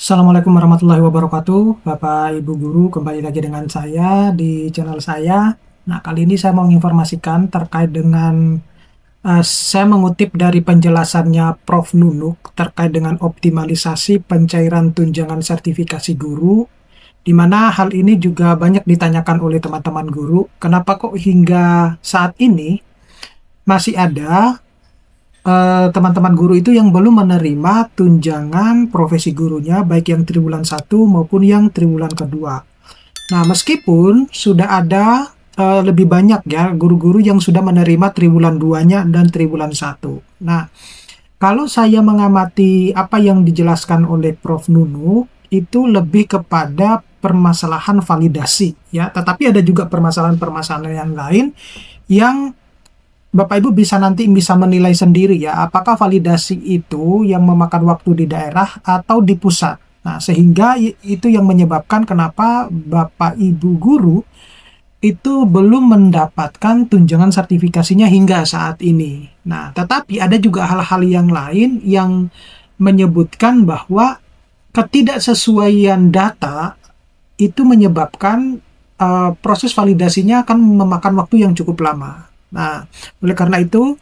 Assalamualaikum warahmatullahi wabarakatuh, Bapak Ibu Guru, kembali lagi dengan saya di channel saya. Nah, kali ini saya mau menginformasikan terkait dengan saya mengutip dari penjelasannya Prof. Nunuk terkait dengan optimalisasi pencairan tunjangan sertifikasi guru, di mana hal ini juga banyak ditanyakan oleh teman-teman guru. Kenapa kok hingga saat ini masih ada teman-teman guru itu yang belum menerima tunjangan profesi gurunya, baik yang triwulan 1 maupun yang triwulan kedua. Nah, meskipun sudah ada lebih banyak ya guru-guru yang sudah menerima triwulan 2-nya dan triwulan 1. Nah, kalau saya mengamati apa yang dijelaskan oleh Prof. Nunu, itu lebih kepada permasalahan validasi ya, tetapi ada juga permasalahan-permasalahan yang lain yang Bapak Ibu bisa menilai sendiri ya, apakah validasi itu yang memakan waktu di daerah atau di pusat. Nah, sehingga itu yang menyebabkan kenapa Bapak Ibu guru itu belum mendapatkan tunjangan sertifikasinya hingga saat ini. Nah, tetapi ada juga hal-hal yang lain yang menyebutkan bahwa ketidaksesuaian data itu menyebabkan proses validasinya akan memakan waktu yang cukup lama. Nah, oleh karena itu,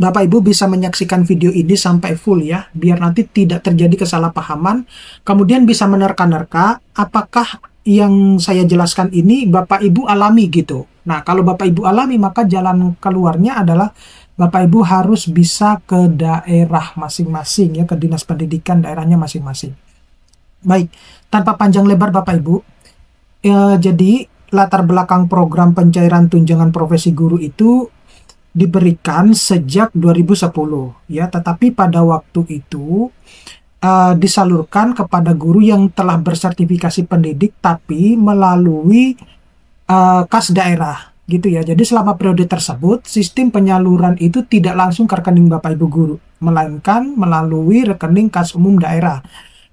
Bapak Ibu bisa menyaksikan video ini sampai full ya, biar nanti tidak terjadi kesalahpahaman. Kemudian bisa menerka-nerka apakah yang saya jelaskan ini Bapak Ibu alami gitu. Nah, kalau Bapak Ibu alami, maka jalan keluarnya adalah Bapak Ibu harus bisa ke daerah masing-masing ya, ke dinas pendidikan daerahnya masing-masing. Baik, tanpa panjang lebar Bapak Ibu, jadi latar belakang program pencairan tunjangan profesi guru itu diberikan sejak 2010 ya, tetapi pada waktu itu disalurkan kepada guru yang telah bersertifikasi pendidik tapi melalui kas daerah gitu ya. Jadi selama periode tersebut sistem penyaluran itu tidak langsung ke rekening Bapak Ibu guru, melainkan melalui rekening kas umum daerah.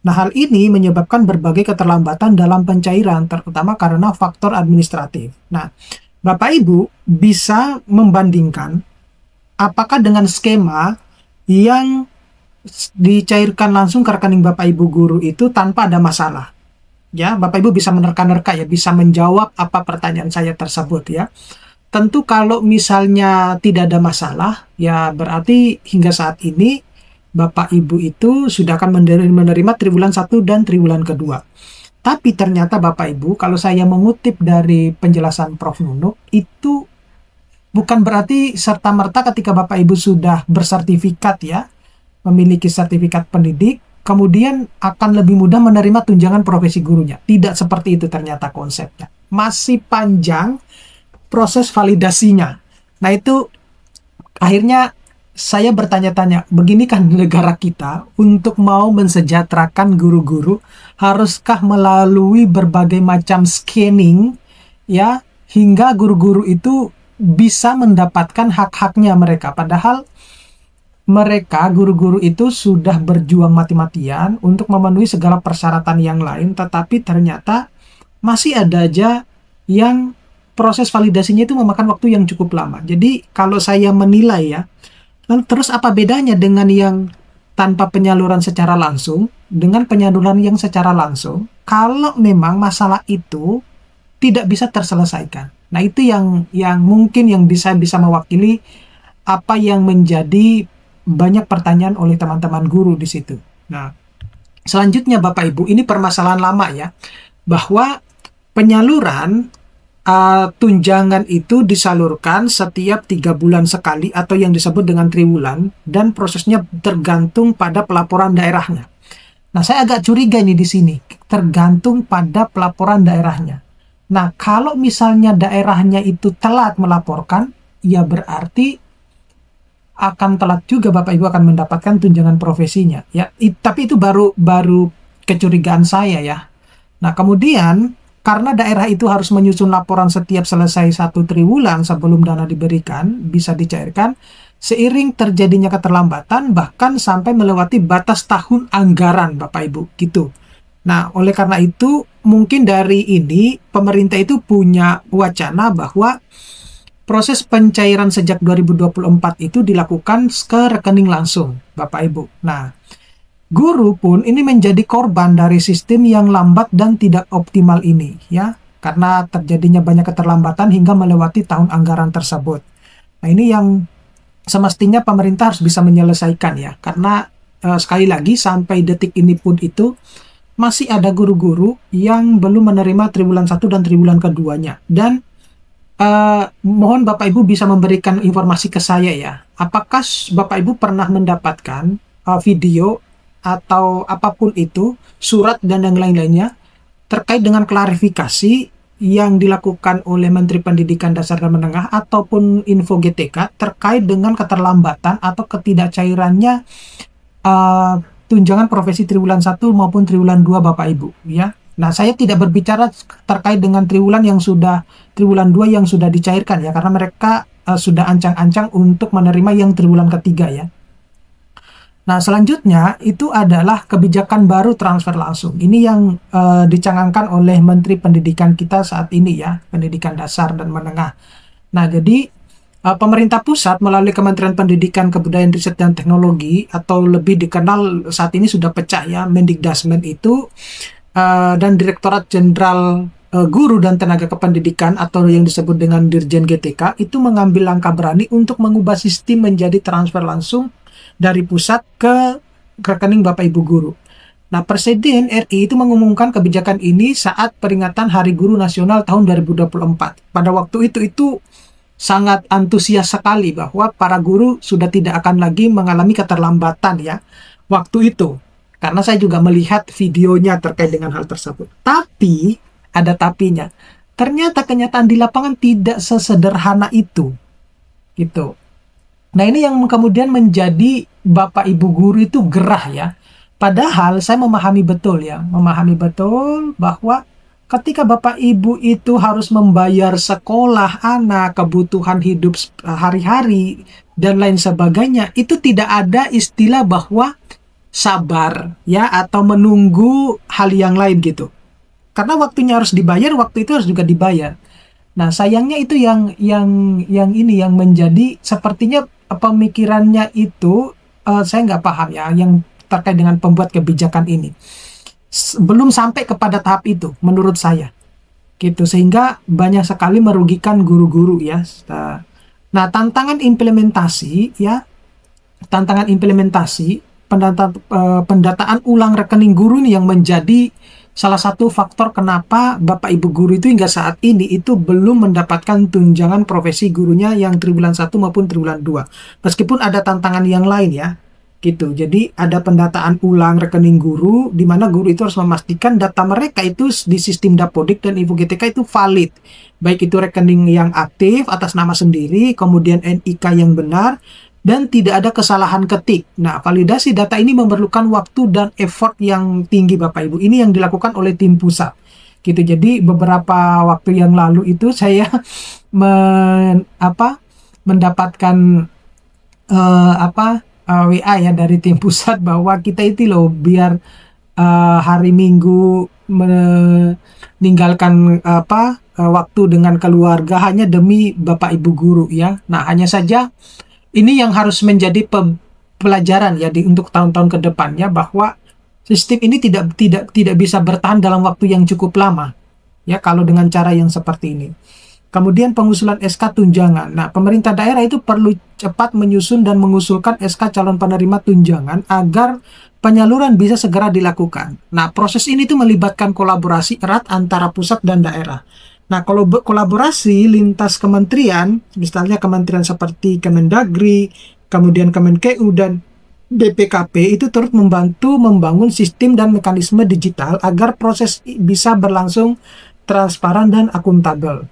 Nah, hal ini menyebabkan berbagai keterlambatan dalam pencairan, terutama karena faktor administratif. Nah, Bapak Ibu bisa membandingkan apakah dengan skema yang dicairkan langsung ke rekening Bapak Ibu guru itu tanpa ada masalah. Ya, Bapak Ibu bisa menerka-nerka ya, bisa menjawab apa pertanyaan saya tersebut ya. Tentu kalau misalnya tidak ada masalah, ya berarti hingga saat ini Bapak Ibu itu sudah akan menerima triwulan 1 dan triwulan kedua. Tapi ternyata Bapak Ibu, kalau saya mengutip dari penjelasan Prof. Nunuk, itu bukan berarti serta-merta ketika Bapak Ibu sudah bersertifikat ya, memiliki sertifikat pendidik, kemudian akan lebih mudah menerima tunjangan profesi gurunya. Tidak seperti itu ternyata konsepnya. Masih panjang proses validasinya. Nah, itu akhirnya saya bertanya-tanya, begini kan negara kita untuk mau mensejahterakan guru-guru, haruskah melalui berbagai macam scanning ya, hingga guru-guru itu bisa mendapatkan hak-haknya mereka. Padahal mereka, guru-guru itu sudah berjuang mati-matian untuk memenuhi segala persyaratan yang lain, tetapi ternyata masih ada aja yang proses validasinya itu memakan waktu yang cukup lama. Jadi kalau saya menilai ya, lalu terus apa bedanya dengan yang tanpa penyaluran secara langsung dengan penyaluran yang secara langsung kalau memang masalah itu tidak bisa terselesaikan. Nah, itu yang mungkin yang bisa mewakili apa yang menjadi banyak pertanyaan oleh teman-teman guru di situ. Nah, selanjutnya Bapak Ibu, ini permasalahan lama ya, bahwa penyaluran tunjangan itu disalurkan setiap 3 bulan sekali atau yang disebut dengan triwulan, dan prosesnya tergantung pada pelaporan daerahnya. Nah, saya agak curiga ini di sini, tergantung pada pelaporan daerahnya. Nah, kalau misalnya daerahnya itu telat melaporkan, ya berarti akan telat juga Bapak Ibu akan mendapatkan tunjangan profesinya. Ya, tapi itu baru kecurigaan saya ya. Nah, kemudian karena daerah itu harus menyusun laporan setiap selesai 1 triwulan sebelum dana diberikan, bisa dicairkan, seiring terjadinya keterlambatan, bahkan sampai melewati batas tahun anggaran, Bapak Ibu, gitu. Nah, oleh karena itu, mungkin dari ini, pemerintah itu punya wacana bahwa proses pencairan sejak 2024 itu dilakukan ke rekening langsung, Bapak Ibu. Nah, guru pun ini menjadi korban dari sistem yang lambat dan tidak optimal ini, ya, karena terjadinya banyak keterlambatan hingga melewati tahun anggaran tersebut. Nah, ini yang semestinya pemerintah harus bisa menyelesaikan, ya, karena sekali lagi sampai detik ini pun itu masih ada guru-guru yang belum menerima triwulan 1 dan triwulan keduanya. Dan mohon Bapak Ibu bisa memberikan informasi ke saya, ya, apakah Bapak Ibu pernah mendapatkan video atau apapun itu, surat dan yang lain-lainnya terkait dengan klarifikasi yang dilakukan oleh Menteri Pendidikan Dasar dan Menengah ataupun Info GTK terkait dengan keterlambatan atau ketidakcairannya tunjangan profesi triwulan 1 maupun triwulan 2 Bapak Ibu, ya. Nah, saya tidak berbicara terkait dengan triwulan 2 yang sudah dicairkan, ya, karena mereka sudah ancang-ancang untuk menerima yang triwulan ketiga, ya. Nah, selanjutnya itu adalah kebijakan baru transfer langsung. Ini yang dicangangkan oleh Menteri Pendidikan kita saat ini, ya, Pendidikan Dasar dan Menengah. Nah, jadi pemerintah pusat melalui Kementerian Pendidikan, Kebudayaan, Riset, dan Teknologi atau lebih dikenal saat ini sudah pecah, ya, Mendikdasmen itu dan Direktorat Jenderal Guru dan Tenaga Kependidikan atau yang disebut dengan Dirjen GTK itu mengambil langkah berani untuk mengubah sistem menjadi transfer langsung dari pusat ke rekening Bapak Ibu guru. Nah, Presiden RI itu mengumumkan kebijakan ini saat peringatan Hari Guru Nasional tahun 2024. Pada waktu itu sangat antusias sekali bahwa para guru sudah tidak akan lagi mengalami keterlambatan, ya, waktu itu. Karena saya juga melihat videonya terkait dengan hal tersebut. Tapi, ada tapinya. Ternyata kenyataan di lapangan tidak sesederhana itu. Gitu. Nah, ini yang kemudian menjadi Bapak Ibu guru itu gerah, ya. Padahal saya memahami betul, ya. Memahami betul bahwa ketika Bapak Ibu itu harus membayar sekolah anak, kebutuhan hidup hari-hari, dan lain sebagainya, itu tidak ada istilah bahwa sabar, ya, atau menunggu hal yang lain gitu. Karena waktunya harus dibayar, waktu itu harus juga dibayar. Nah, sayangnya itu yang menjadi sepertinya pemikirannya itu saya nggak paham, ya, yang terkait dengan pembuat kebijakan ini. Belum sampai kepada tahap itu menurut saya. Gitu, sehingga banyak sekali merugikan guru-guru, ya. Nah, tantangan implementasi, ya. Tantangan implementasi pendataan ulang rekening guru nih yang menjadi salah satu faktor kenapa Bapak Ibu guru itu hingga saat ini itu belum mendapatkan tunjangan profesi gurunya yang triwulan 1 maupun triwulan 2. Meskipun ada tantangan yang lain, ya. Gitu. Jadi ada pendataan ulang rekening guru di mana guru itu harus memastikan data mereka itu di sistem Dapodik dan Info GTK itu valid. Baik itu rekening yang aktif atas nama sendiri, kemudian NIK yang benar, dan tidak ada kesalahan ketik. Nah, validasi data ini memerlukan waktu dan effort yang tinggi Bapak Ibu. Ini yang dilakukan oleh tim pusat. Gitu. Jadi beberapa waktu yang lalu itu saya mendapatkan WA, ya, dari tim pusat bahwa kita itu loh biar hari Minggu meninggalkan waktu dengan keluarga hanya demi Bapak Ibu guru, ya. Nah, hanya saja ini yang harus menjadi pelajaran, ya, untuk tahun-tahun ke depannya bahwa sistem ini tidak bisa bertahan dalam waktu yang cukup lama, ya, kalau dengan cara yang seperti ini. Kemudian pengusulan SK tunjangan. Nah, pemerintah daerah itu perlu cepat menyusun dan mengusulkan SK calon penerima tunjangan agar penyaluran bisa segera dilakukan. Nah, proses ini tuh melibatkan kolaborasi erat antara pusat dan daerah. Nah, kalau kolaborasi lintas kementerian, misalnya kementerian seperti Kemendagri, kemudian Kemenkeu dan BPKP itu turut membantu membangun sistem dan mekanisme digital agar proses bisa berlangsung transparan dan akuntabel.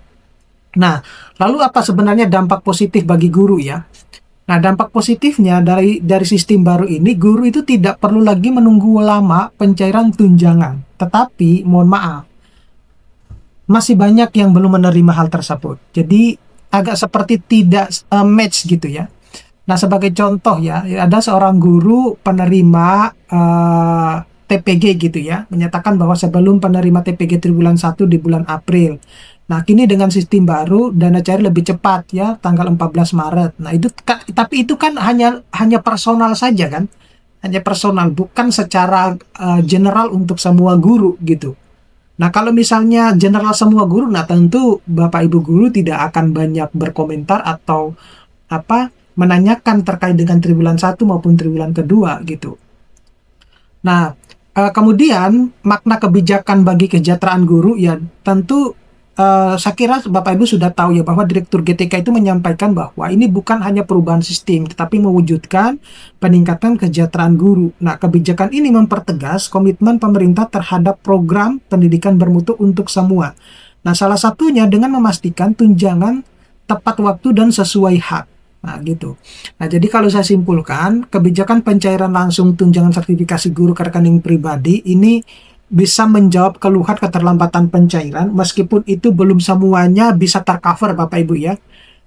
Nah, lalu apa sebenarnya dampak positif bagi guru, ya? Nah, dampak positifnya dari sistem baru ini, guru itu tidak perlu lagi menunggu lama pencairan tunjangan. Tetapi, mohon maaf, masih banyak yang belum menerima hal tersebut. Jadi, agak seperti tidak match gitu, ya. Nah, sebagai contoh, ya, ada seorang guru penerima TPG gitu, ya, menyatakan bahwa sebelum penerima TPG triwulan 1 di bulan April. Nah, kini dengan sistem baru dana cair lebih cepat, ya, tanggal 14 Maret. Nah, itu tapi itu kan hanya personal saja, kan? hanya personal, bukan secara general untuk semua guru gitu. Nah, kalau misalnya general semua guru, nah tentu Bapak Ibu guru tidak akan banyak berkomentar atau menanyakan terkait dengan triwulan 1 maupun triwulan kedua gitu. Nah, kemudian makna kebijakan bagi kesejahteraan guru ya tentu saya kira Bapak Ibu sudah tahu ya bahwa Direktur GTK itu menyampaikan bahwa ini bukan hanya perubahan sistem tetapi mewujudkan peningkatan kesejahteraan guru. Nah, kebijakan ini mempertegas komitmen pemerintah terhadap program pendidikan bermutu untuk semua. Nah, salah satunya dengan memastikan tunjangan tepat waktu dan sesuai hak. Nah, gitu. Nah, jadi kalau saya simpulkan, kebijakan pencairan langsung tunjangan sertifikasi guru ke rekening pribadi ini bisa menjawab keluhan keterlambatan pencairan, meskipun itu belum semuanya bisa tercover Bapak Ibu ya.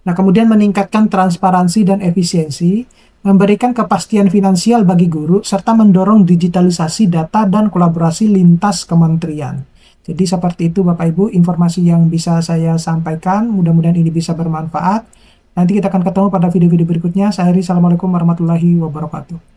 Nah, kemudian meningkatkan transparansi dan efisiensi, memberikan kepastian finansial bagi guru, serta mendorong digitalisasi data dan kolaborasi lintas kementerian. Jadi seperti itu Bapak Ibu informasi yang bisa saya sampaikan, mudah-mudahan ini bisa bermanfaat. Nanti kita akan ketemu pada video-video berikutnya. Saya Heri, Assalamualaikum warahmatullahi wabarakatuh.